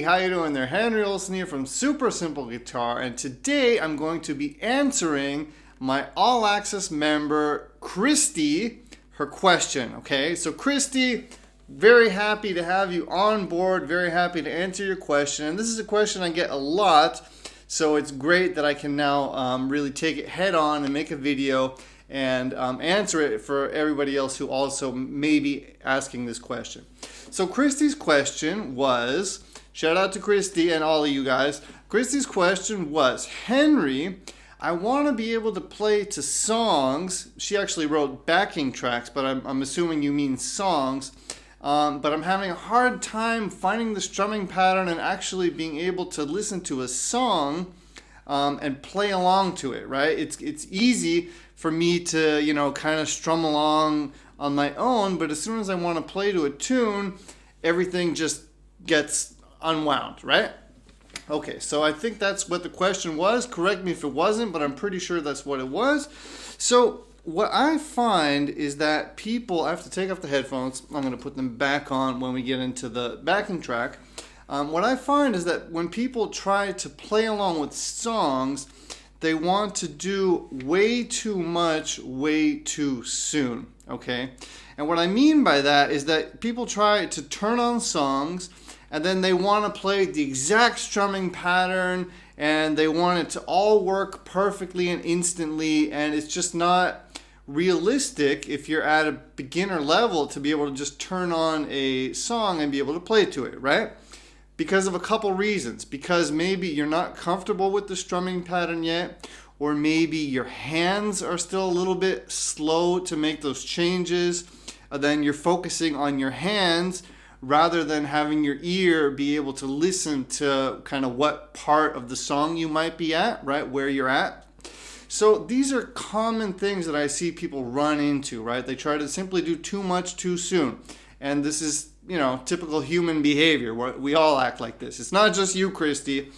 Hey, how you doing there? Henry Olsen here from Super Simple Guitar, and today I'm going to be answering my All Access member, Christy, her question, okay? So Christy, very happy to have you on board, very happy to answer your question, and this is a question I get a lot, so it's great that I can now really take it head on and make a video and answer it for everybody else who also may be asking this question. So Christy's question was, shout out to Christy and all of you guys. Christy's question was, Henry, I want to be able to play to songs. She actually wrote backing tracks, but I'm assuming you mean songs. But I'm having a hard time finding the strumming pattern and actually being able to listen to a song and play along to it, right? It's easy for me to, kind of strum along on my own, but as soon as I want to play to a tune, everything just gets unwound, right? Okay, so I think that's what the question was. Correct me if it wasn't, but I'm pretty sure that's what it was. So what I find is that people, I have to take off the headphones. I'm going to put them back on when we get into the backing track. What I find is that when people try to play along with songs, they want to do way too much, way too soon, okay? And what I mean by that is that people try to turn on songs and then they want to play the exact strumming pattern and they want it to all work perfectly and instantly, and it's just not realistic if you're at a beginner level to be able to just turn on a song and be able to play to it, right? Because of a couple reasons. Because maybe you're not comfortable with the strumming pattern yet, or maybe your hands are still a little bit slow to make those changes. Then you're focusing on your hands rather than having your ear be able to listen to kind of what part of the song you might be at, right, where you're at. So these are common things that I see people run into, right? They try to simply do too much too soon. And this is, typical human behavior. We all act like this. It's not just you, Christy.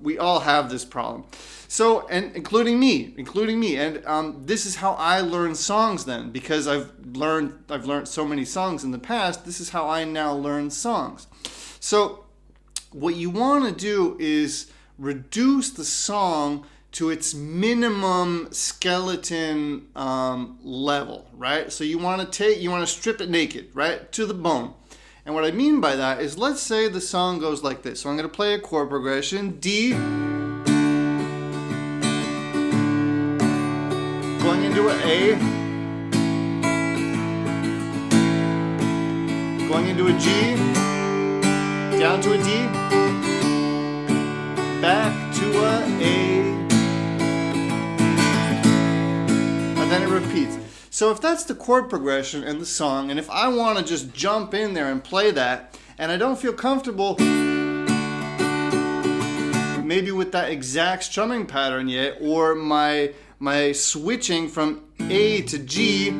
We all have this problem. So, and including me. And this is how I learn songs then, because I've learned so many songs in the past. This is how I now learn songs. So what you want to do is reduce the song to its minimum skeleton level, right? So you want to strip it naked, right, to the bone. And what I mean by that is, let's say the song goes like this. So I'm going to play a chord progression, D, going into an A, going into a G, down to a D, back to a A, and then it repeats. So if that's the chord progression in the song, and if I want to just jump in there and play that, and I don't feel comfortable maybe with that exact strumming pattern yet, or my switching from A to G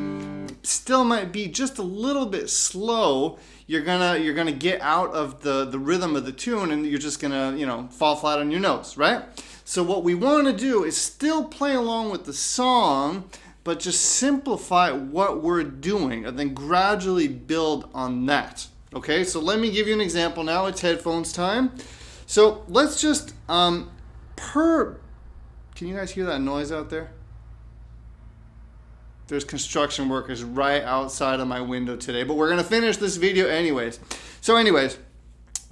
still might be just a little bit slow, you're gonna get out of the rhythm of the tune, and you're just gonna fall flat on your nose, right? So what we want to do is still play along with the song, but just simplify what we're doing and then gradually build on that. Okay, so let me give you an example now. It's headphones time. So let's just, can you guys hear that noise out there? There's construction workers right outside of my window today, but we're gonna finish this video anyways. So anyways,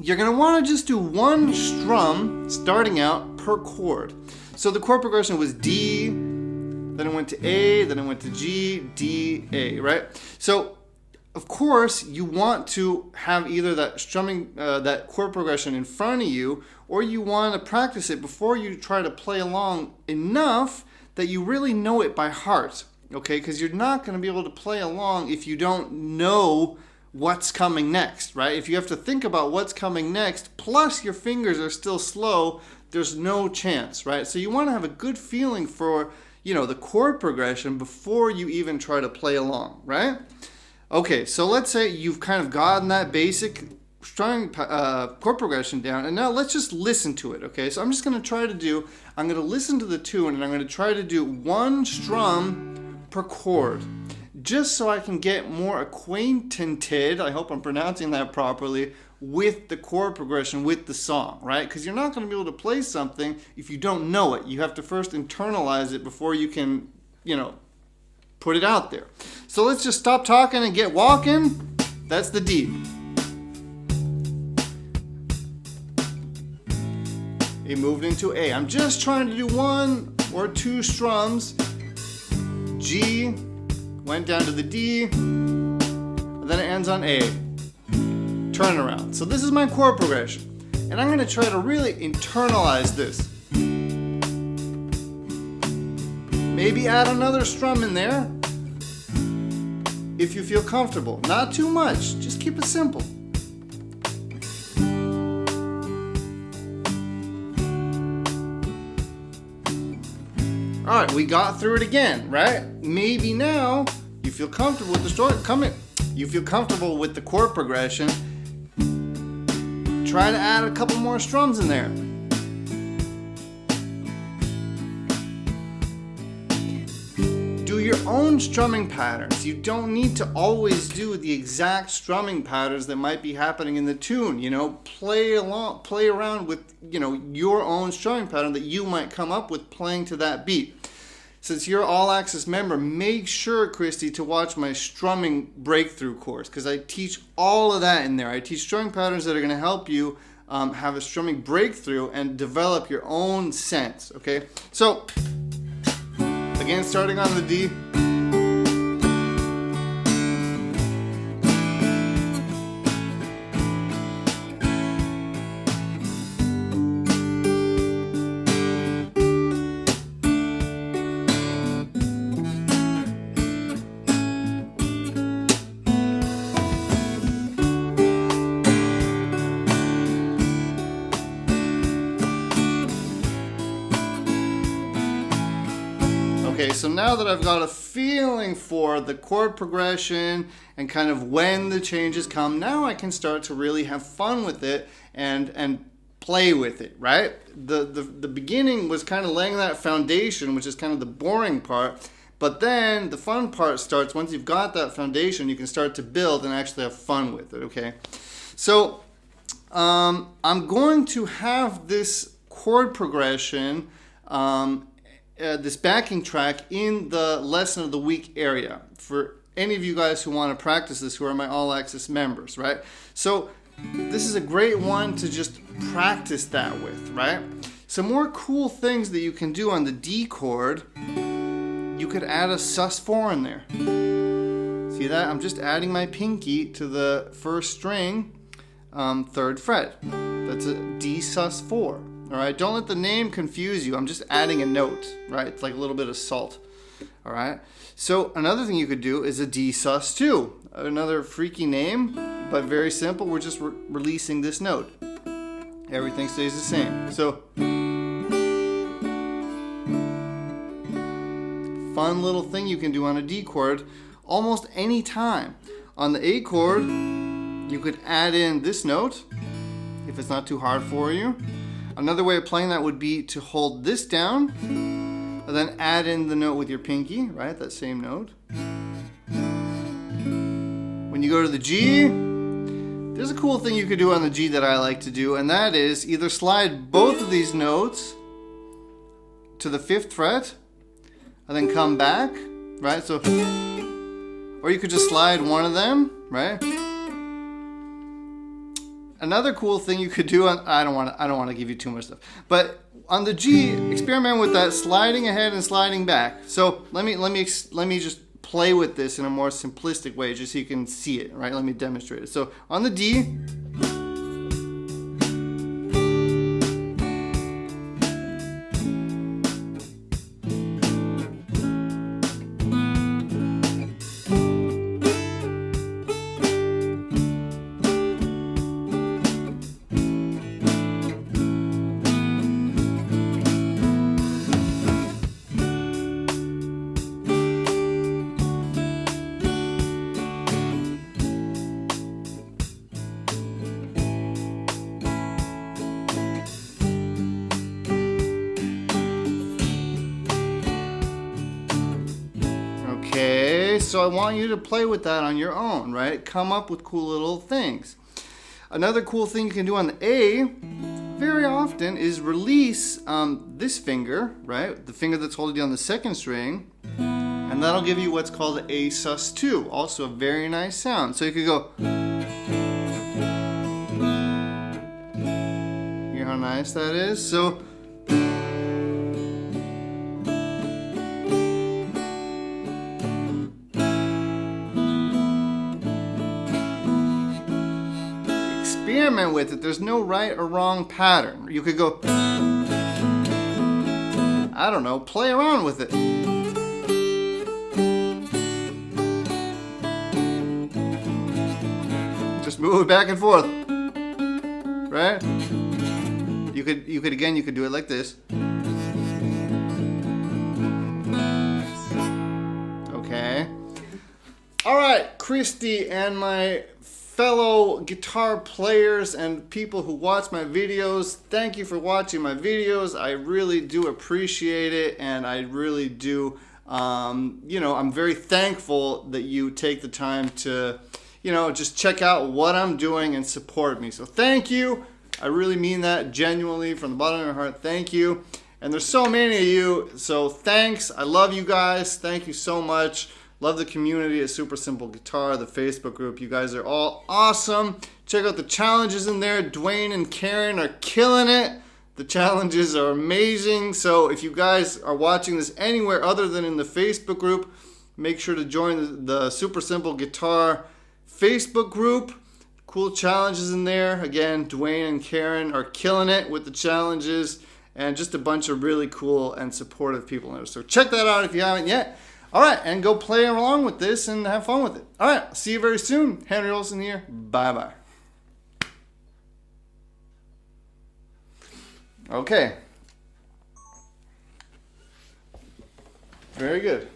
you're gonna wanna just do one strum starting out per chord. So the chord progression was D, then it went to A, then it went to G, D, A, right? So, of course, you want to have either that strumming, that chord progression in front of you, or you want to practice it before you try to play along enough that you really know it by heart, okay? Because you're not going to be able to play along if you don't know what's coming next, right? If you have to think about what's coming next, plus your fingers are still slow, there's no chance, right? So you want to have a good feeling for the chord progression before you even try to play along, right? Okay, so let's say you've kind of gotten that basic strumming chord progression down, and now let's just listen to it, okay? So I'm just going to listen to the tune, and I'm going to try to do one strum per chord, just so I can get more acquainted, I hope I'm pronouncing that properly, with the chord progression, with the song, right? Because you're not going to be able to play something if you don't know it. You have to first internalize it before you can, put it out there. So let's just stop talking and get walking. That's the D. It moved into A. I'm just trying to do 1 or 2 strums. G, went down to the D, and then it ends on A. Turnaround. So this is my chord progression. And I'm going to try to really internalize this. Maybe add another strum in there if you feel comfortable. Not too much. Just keep it simple. All right, we got through it again, right? Maybe now you feel comfortable with the story. You feel comfortable with the chord progression. Try to add a couple more strums in there. Do your own strumming patterns. You don't need to always do the exact strumming patterns that might be happening in the tune. Play around with, your own strumming pattern that you might come up with playing to that beat. Since you're an All Access member, make sure, Christy, to watch my strumming breakthrough course, because I teach all of that in there. I teach strumming patterns that are going to help you have a strumming breakthrough and develop your own sense, okay? So, again, starting on the D. Okay, so now that I've got a feeling for the chord progression and kind of when the changes come, now I can start to really have fun with it and play with it, right? The beginning was kind of laying that foundation, which is kind of the boring part, but then the fun part starts. Once you've got that foundation, you can start to build and actually have fun with it, okay? So I'm going to have this chord progression this backing track in the lesson of the week area for any of you guys who want to practice this, who are my All Access members, right? So this is a great one to just practice that with, right? Some more cool things that you can do on the D chord, you could add a sus4 in there. See that? I'm just adding my pinky to the first string, 3rd fret. That's a D sus4. All right, don't let the name confuse you. I'm just adding a note, right? It's like a little bit of salt. All right. So another thing you could do is a D sus2. Another freaky name, but very simple. We're just releasing this note. Everything stays the same. So fun little thing you can do on a D chord almost any time. On the A chord, you could add in this note if it's not too hard for you. Another way of playing that would be to hold this down and then add in the note with your pinky, right? That same note. When you go to the G, there's a cool thing you could do on the G that I like to do, and that is either slide both of these notes to the 5th fret and then come back, right? So, or you could just slide one of them, right? Another cool thing you could do I don't want to give you too much stuff, but on the G, experiment with that sliding ahead and sliding back. So let me just play with this in a more simplistic way, just so you can see it, right? Let me demonstrate it. So on the D, so I want you to play with that on your own, right? Come up with cool little things. Another cool thing you can do on the A very often is release this finger, right? The finger that's holding on the second string, and that'll give you what's called an A sus2, also a very nice sound. So you could go, hear how nice that is? So experiment with it. There's no right or wrong pattern. You could go, I don't know, play around with it. Just move it back and forth. Right? You could do it like this. Okay. All right, Christy and my fellow guitar players and people who watch my videos, thank you for watching my videos. I really do appreciate it, and I really do, I'm very thankful that you take the time to, just check out what I'm doing and support me. So thank you. I really mean that genuinely from the bottom of my heart. Thank you. And there's so many of you, so thanks. I love you guys. Thank you so much. Love the community at Super Simple Guitar, the Facebook group. You guys are all awesome. Check out the challenges in there. Dwayne and Karen are killing it. The challenges are amazing. So if you guys are watching this anywhere other than in the Facebook group, make sure to join the Super Simple Guitar Facebook group. Cool challenges in there. Again, Dwayne and Karen are killing it with the challenges, and just a bunch of really cool and supportive people in there. So check that out if you haven't yet. All right, and go play along with this and have fun with it. All right, see you very soon. Henry Olsen here. Bye-bye. Okay. Very good.